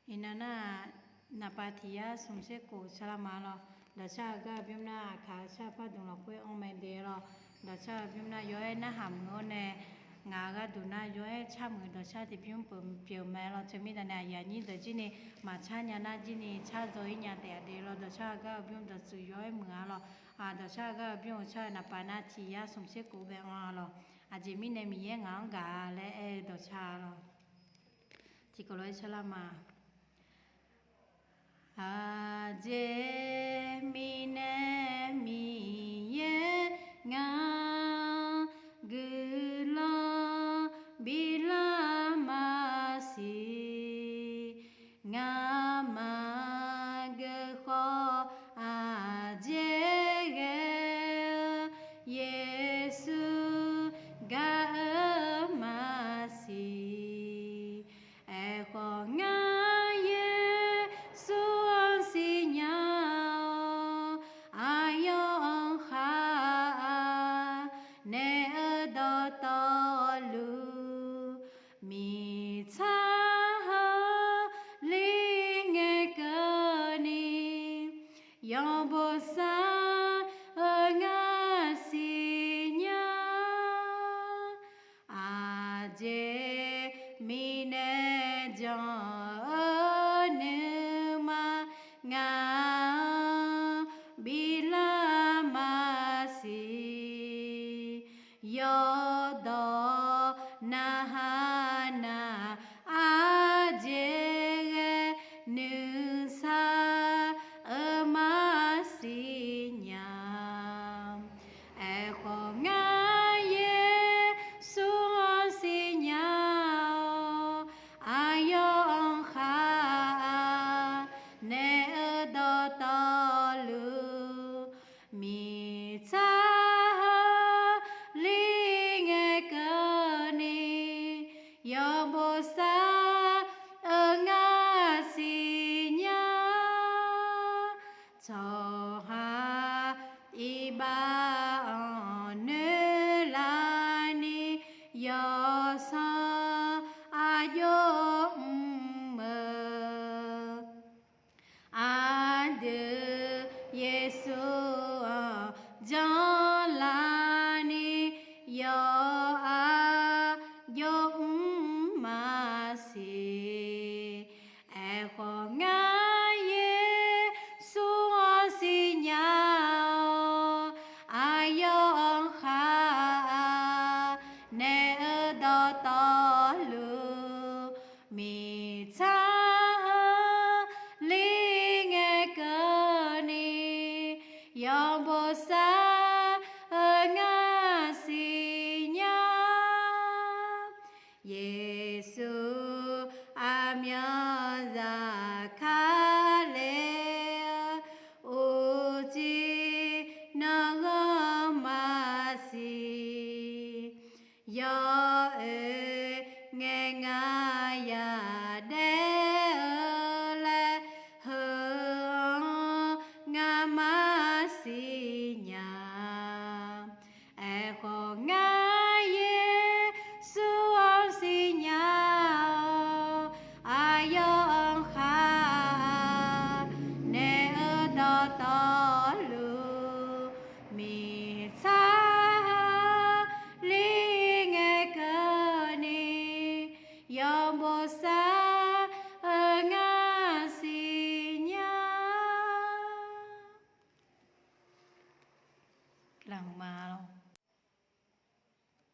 inana napatia sumse ko salama lo dacha ga bimna kha cha pha dung lo kwe ong me de lo dacha bimna yoe na ham ngo ne ngà ga du na yoe cha mu dacha ti bim pum pio me lo chemi da na ya ni de ji ni ma cha nya na ji ni cha zo i nya de de lo dacha ga bim da su yoe mu lo a dacha ga bim cha na pa na ti ya sumse ko be lo a ji mi ne mi ye nga ga le e dacha lo ti ko lo salama aje mine mi ye nga gula bila masi nga ma ge kho aje ge yesu ga masi e kho nga to lu mi cha li nghe cơ ni yo bo sa nga si nya a je mi ne jo ne ma nga bi la ma si yo do na ha na a je nu sa ma si nya e kho nga ye su si nya a yo kha ne do to lu mi cha yo bo sa nga si nya cho ha i ba ne la ni yo sa a yo mơ a de yesu cho la ni yo a yo ma si e kho nga ye su si nya a yo kha ne do to lu mi cha li nghe cơ ni yo bo sa nga si nya Yesu amya za kha le uji na ga ma si yo e nghe nga ya de le ho nga ma si nya e kho nga to lu mi cha li nghe cơ ni yo bo sa nga si nya lòng mà